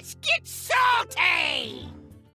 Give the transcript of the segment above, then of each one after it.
Let's get salty!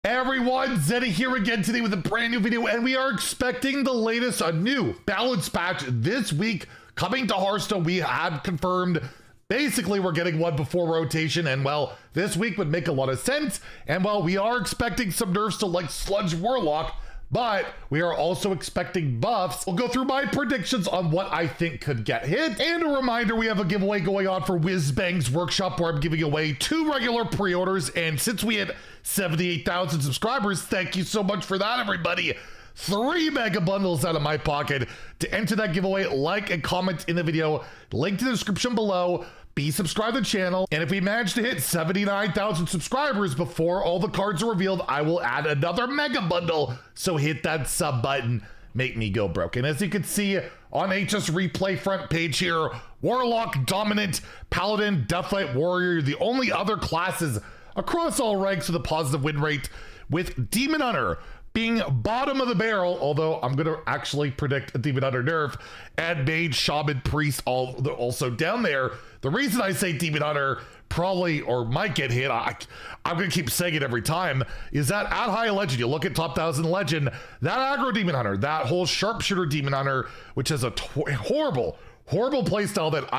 Everyone, Zeddy here again today with a brand new video, and we are expecting the latest, a new balance patch this week coming to Hearthstone. We had confirmed, basically we're getting one before rotation, and well, this week would make a lot of sense, and well, we are expecting some nerfs to like Sludge Warlock, but we are also expecting buffs. We'll go through my predictions on what I think could get hit. And a reminder, we have a giveaway going on for Whizbang's Workshop where I'm giving away 2 regular pre-orders. And since we hit 78,000 subscribers, thank you so much for that, everybody. 3 mega bundles out of my pocket. To enter that giveaway, like and comment in the video. Link to the description below. Be subscribed to the channel, and if we manage to hit 79,000 subscribers before all the cards are revealed, I will add another mega bundle. So hit that sub button, make me go broke. And as you can see on HS Replay front page here, Warlock, Dominant, Paladin, Deathlight Warrior, the only other classes across all ranks with a positive win rate, with Demon Hunter being bottom of the barrel, although I'm gonna actually predict a Demon Hunter nerf, and Mage, Shaman, Priest also down there. The reason I say Demon Hunter probably or might get hit, I'm gonna keep saying it every time, is that at high legend, you look at top 1000 legend, that aggro Demon Hunter, that whole sharpshooter Demon Hunter, which has a horrible playstyle that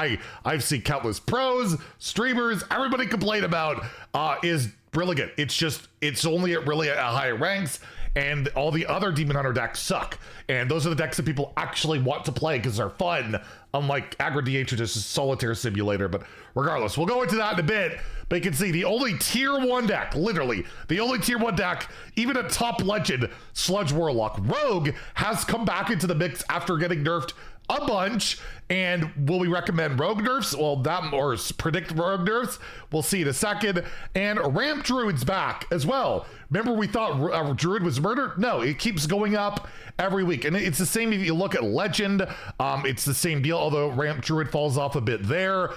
I've seen countless pros, streamers, everybody complain about, is really good. It's only at really at high ranks, and all the other Demon Hunter decks suck. And those are the decks that people actually want to play because they're fun, unlike aggro DH, which is a solitaire simulator. But regardless, we'll go into that in a bit. But you can see the only tier 1 deck, literally, the only tier 1 deck, even a top legend, Sludge Warlock. Rogue has come back into the mix after getting nerfed a bunch. And will we recommend Rogue nerfs? Well, that, or predict Rogue nerfs, we'll see in a second. And Ramp Druid's back as well. Remember we thought Druid was murdered? No, it keeps going up every week. And it's the same if you look at Legend. It's the same deal, although Ramp Druid falls off a bit there.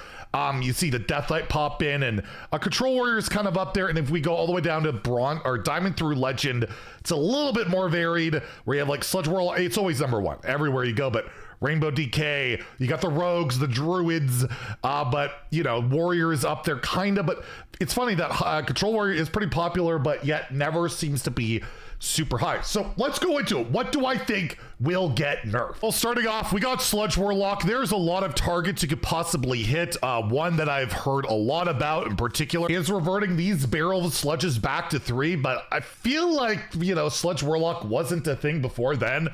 You see the Deathlight pop in, and a Control Warrior is kind of up there. And if we go all the way down to Bronze or Diamond through Legend, it's a little bit more varied, where you have like Sludge Warlock. It's always #1 everywhere you go, but Rainbow DK, you got the Rogues, the Druids, but you know, Warrior is up there kind of, but it's funny that Control Warrior is pretty popular, but yet never seems to be super high. So let's go into it. What do I think will get nerfed? Well, starting off, we got Sludge Warlock. There's a lot of targets you could possibly hit. One that I've heard a lot about in particular is reverting these barrel of sludges back to 3, but I feel like, you know, Sludge Warlock wasn't a thing before then.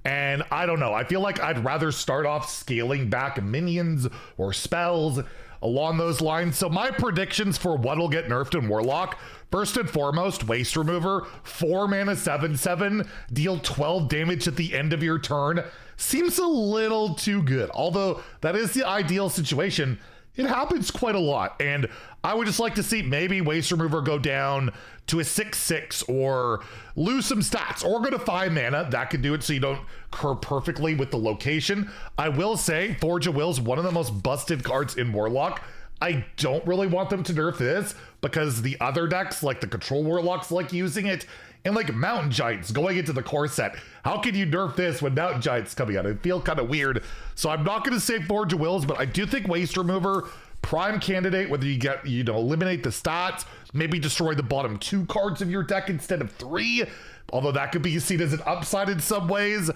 And I don't know, I feel like I'd rather start off scaling back minions or spells along those lines. So my predictions for what will get nerfed in Warlock, first and foremost, Waste Remover, 4 mana 7/7, deal 12 damage at the end of your turn. Seems a little too good, although that is the ideal situation. It happens quite a lot, and I would just like to see maybe Waste Remover go down to a 6/6 or lose some stats, or go to 5 mana. That could do it so you don't curve perfectly with the location. I will say Forge of Will is one of the most busted cards in Warlock. I don't really want them to nerf this because the other decks, like the Control Warlocks, like using it, and like Mountain Giants going into the core set. How can you nerf this when Mountain Giants coming out? It feel kind of weird. So I'm not going to say Forge of Wills, but I do think Waste Remover, prime candidate, whether you get, you know, eliminate the stats, maybe destroy the bottom 2 cards of your deck instead of 3, although that could be seen as an upside in some ways.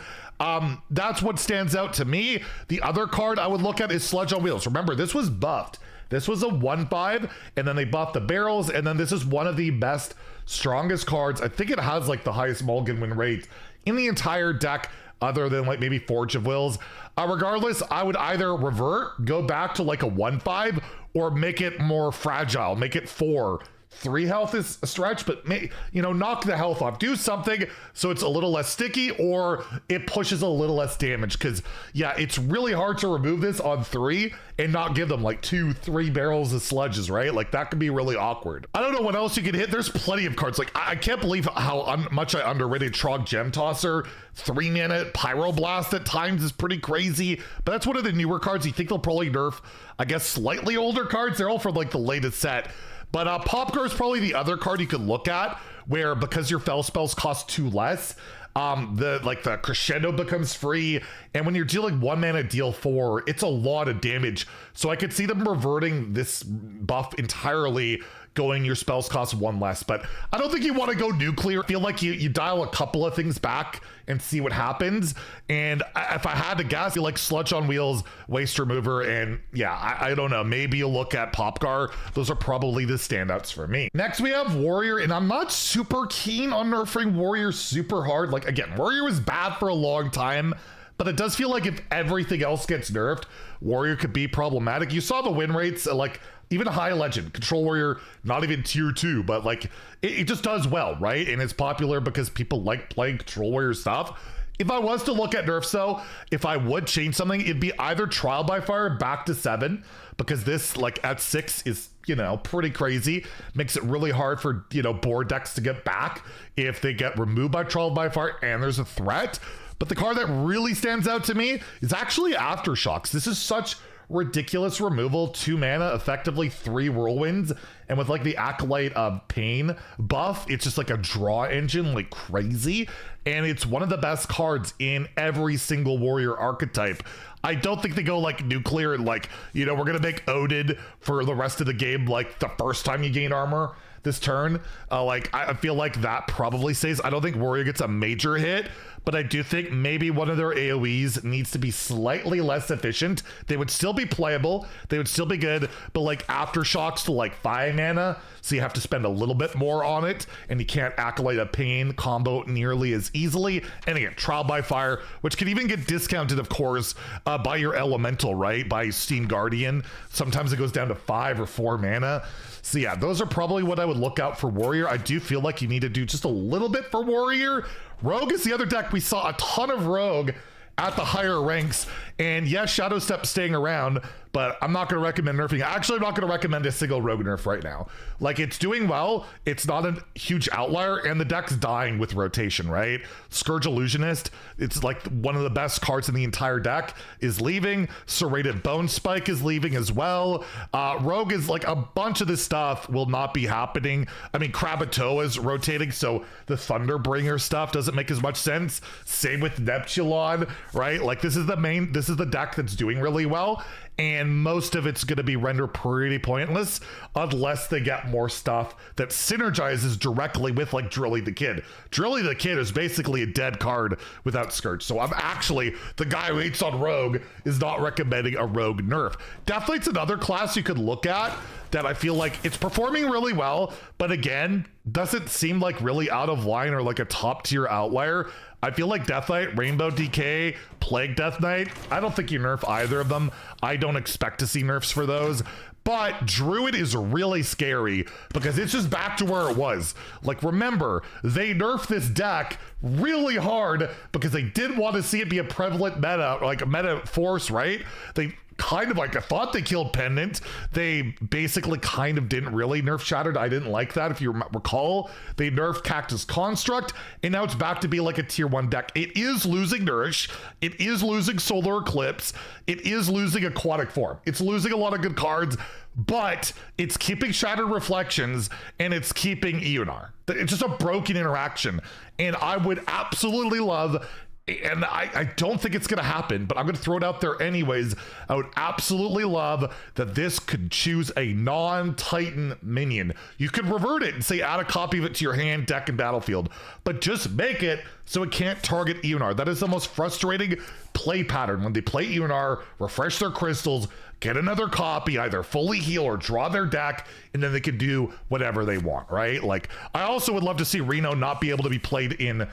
That's what stands out to me. The other card I would look at is Sludge on Wheels. Remember, this was buffed. This was a 1/5, and then they buffed the barrels, and then this is one of the best, strongest cards. I think it has like the highest mulligan win rate in the entire deck, other than like maybe Forge of Wills. Regardless, I would either revert, go back to like a 1/5, or make it more fragile, make it 4. 3 health is a stretch, but you know, knock the health off, do something so it's a little less sticky, or it pushes a little less damage. Because yeah, it's really hard to remove this on 3 and not give them like 2-3 barrels of sludges, right? Like that could be really awkward. I don't know what else you can hit. There's plenty of cards. Like I can't believe how much I underrated Trog Gem Tosser. 3 mana Pyroblast at times is pretty crazy, but that's one of the newer cards. You think they'll probably nerf, I guess, slightly older cards. They're all from like the latest set. But Popgar is probably the other card you could look at, where because your fell spells cost 2 less, the crescendo becomes free, and when you're dealing 1 mana deal 4, it's a lot of damage. So I could see them reverting this buff entirely, going your spells cost 1 less. But I don't think you want to go nuclear. I feel like you dial a couple of things back and see what happens. And if I had to guess, you like Sludge on Wheels, Waste Remover, and yeah, I don't know. Maybe you look at Popgar. Those are probably the standouts for me. Next, we have Warrior, and I'm not super keen on nerfing Warrior super hard. Like, again, Warrior was bad for a long time, but it does feel like if everything else gets nerfed, Warrior could be problematic. You saw the win rates, like even High Legend, Control Warrior, not even tier 2, but like it just does well, right? And it's popular because people like playing Control Warrior stuff. If I was to look at nerfs though, if I would change something, it'd be either Trial by Fire back to 7, because this like at 6 is, you know, pretty crazy. Makes it really hard for, you know, board decks to get back if they get removed by Trial by Fire and there's a threat. But the card that really stands out to me is actually Aftershocks. This is such ridiculous removal, 2 mana, effectively 3 whirlwinds, and with like the Acolyte of Pain buff, it's just like a draw engine like crazy, and it's one of the best cards in every single Warrior archetype. I don't think they go like nuclear and like, you know, we're gonna make Odin for the rest of the game like the first time you gain armor this turn. Like I feel like that probably stays. I don't think Warrior gets a major hit, but I do think maybe one of their AoEs needs to be slightly less efficient. They would still be playable, they would still be good, but like Aftershocks to like 5 mana, so you have to spend a little bit more on it, and you can't Acolyte of Pain combo nearly as easily. And again, Trial by Fire, which can even get discounted, of course, by your Elemental, right? By Steam Guardian. Sometimes it goes down to 5 or 4 mana. So yeah, those are probably what I would look out for Warrior. I do feel like you need to do just a little bit for Warrior. Rogue is the other deck. We saw a ton of Rogue at the higher ranks, and yes, Shadow Step staying around, but I'm not going to recommend nerfing. Actually, I'm not going to recommend a single Rogue nerf right now. Like, it's doing well, it's not a huge outlier, and the deck's dying with rotation, right? Scourge Illusionist, it's like one of the best cards in the entire deck, is leaving. Serrated Bone Spike is leaving as well. Rogue is like a bunch of this stuff will not be happening. I mean, Krakatoa is rotating, so the Thunderbringer stuff doesn't make as much sense. Same with Neptulon, right? Like, this is the deck that's doing really well, and most of it's going to be rendered pretty pointless unless they get more stuff that synergizes directly with like Drilly the Kid. Drilly the Kid is basically a dead card without Scourge, so I'm actually, the guy who hates on Rogue is not recommending a Rogue nerf. Deathlight's another class you could look at that I feel like it's performing really well, but again, doesn't seem like really out of line or like a top tier outlier. I feel like Deathlight, Rainbow DK, Plague Death Knight, I don't think you nerf either of them. I don't expect to see nerfs for those. But Druid is really scary because it's just back to where it was. Like, remember, they nerfed this deck really hard because they didn't want to see it be a prevalent meta, like a meta force, right? They kind of like, I thought they killed Pendant. They basically kind of didn't really nerf Shattered. I didn't like that. If you recall, they nerfed Cactus Construct, and now it's back to be like a tier 1 deck. It is losing Nourish. It is losing Solar Eclipse. It is losing Aquatic Form. It's losing a lot of good cards, but it's keeping Shattered Reflections and it's keeping Eonar. It's just a broken interaction. And I would absolutely love, and I don't think it's going to happen, but I'm going to throw it out there anyways. I would absolutely love that this could choose a non-Titan minion. You could revert it and say add a copy of it to your hand, deck, and battlefield, but just make it so it can't target Eonar. That is the most frustrating play pattern. When they play Eonar, refresh their crystals, get another copy, either fully heal or draw their deck, and then they can do whatever they want, right? Like, I also would love to see Reno not be able to be played in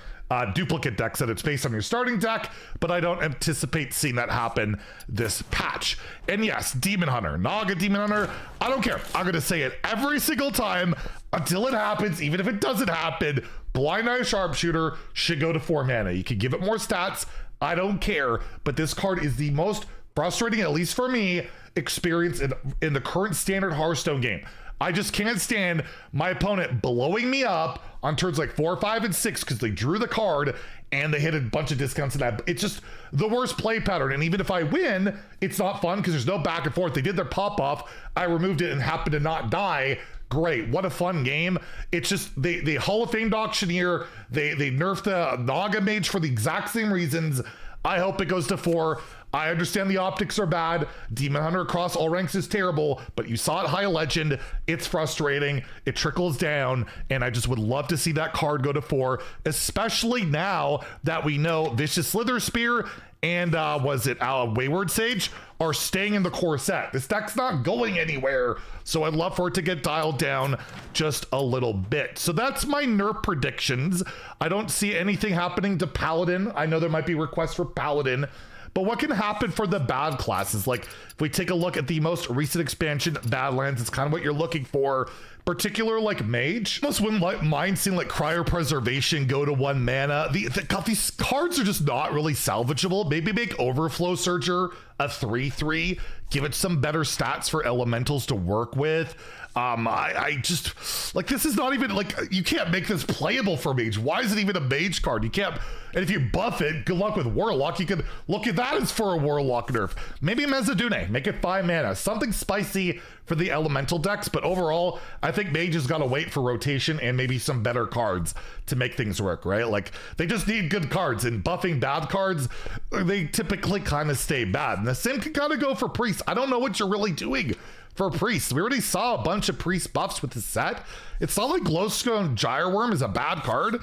duplicate decks that it's based on your starting deck, but I don't anticipate seeing that happen this patch. And yes, Demon Hunter, Naga Demon Hunter, I don't care. I'm gonna say it every single time until it happens. Even if it doesn't happen, Blind Eye Sharpshooter should go to 4 mana. You can give it more stats, I don't care, but this card is the most frustrating, at least for me, experience in the current standard Hearthstone game. I just can't stand my opponent blowing me up on turns like 4, 5, and 6 because they drew the card and they hit a bunch of discounts in that. It's just the worst play pattern. And even if I win, it's not fun because there's no back and forth. They did their pop off, I removed it and happened to not die. Great, what a fun game. It's just the Hall of Famed Auctioneer, they nerfed the Naga Mage for the exact same reasons. I hope it goes to 4. I understand the optics are bad. Demon Hunter across all ranks is terrible, but you saw it high legend. It's frustrating. It trickles down, and I just would love to see that card go to 4, especially now that we know Vicious Slither Spear and was it Wayward Sage are staying in the core set. This deck's not going anywhere, so I'd love for it to get dialed down just a little bit. So that's my nerf predictions. I don't see anything happening to Paladin. I know there might be requests for Paladin, but what can happen for the bad classes? Like if we take a look at the most recent expansion, Badlands, it's kind of what you're looking for. Particular like Mage, almost wouldn't mind seeing like Cryopreservation go to 1 mana. These cards are just not really salvageable. Maybe make Overflow Searcher a 3/3, give it some better stats for elementals to work with. I just like, this is not even like, you can't make this playable for Mage. Why is it even a Mage card? You can't, and if you buff it, good luck with Warlock. You could look at that as for a Warlock nerf. Maybe Mezzadune, make it 5 mana, something spicy for the elemental decks. But overall, I think Mage has got to wait for rotation and maybe some better cards to make things work, right? Like they just need good cards, and buffing bad cards, they typically kind of stay bad. And the same can kind of go for Priest. I don't know what you're really doing for Priest. We already saw a bunch of Priest buffs with the set. It's not like Glowstone Gyreworm is a bad card.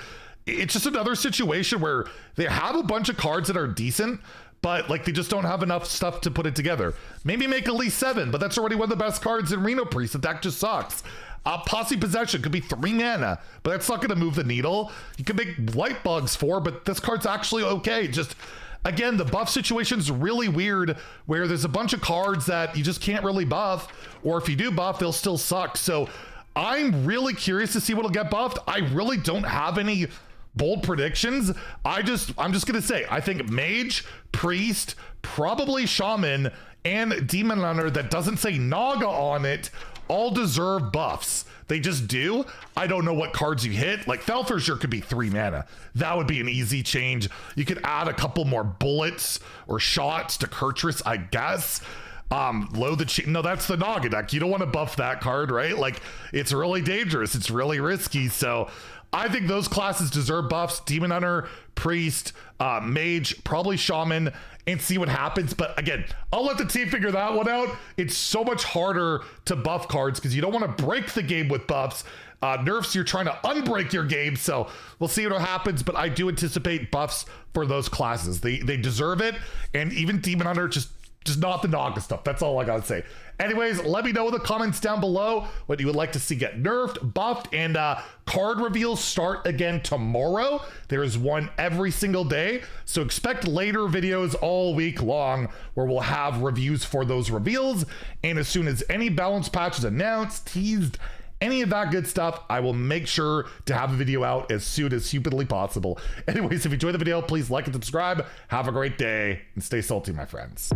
It's just another situation where they have a bunch of cards that are decent, but like they just don't have enough stuff to put it together. Maybe make at least 7, but that's already one of the best cards in Reno Priest. The deck just sucks. Posse Possession could be 3 mana, but that's not going to move the needle. You can make Light Bugs 4, but this card's actually okay. Just again, the buff situation's really weird where there's a bunch of cards that you just can't really buff, or if you do buff, they'll still suck. So I'm really curious to see what'll get buffed. I really don't have any bold predictions. I'm just gonna say, I think Mage, Priest, probably Shaman, and Demon Hunter that doesn't say Naga on it all deserve buffs. They just do. I don't know what cards you hit. Like Felfisher could be 3 mana. That would be an easy change. You could add a couple more bullets or shots to Kurtrus, I guess. No, that's the Naga deck. You don't want to buff that card, right? Like it's really dangerous. It's really risky. So I think those classes deserve buffs. Demon Hunter, Priest, Mage, probably Shaman, and see what happens. But again, I'll let the team figure that one out. It's so much harder to buff cards because you don't want to break the game with buffs. Nerfs, you're trying to unbreak your game. So we'll see what happens, but I do anticipate buffs for those classes. They deserve it. And even Demon Hunter, just not the Naga stuff. That's all I gotta say. Anyways, let me know in the comments down below what you would like to see get nerfed, buffed, and card reveals start again tomorrow. There's one every single day, so expect later videos all week long where we'll have reviews for those reveals. And as soon as any balance patch is announced, teased, any of that good stuff, I will make sure to have a video out as soon as humanly possible. Anyways, if you enjoyed the video, please like and subscribe. Have a great day and stay salty, my friends.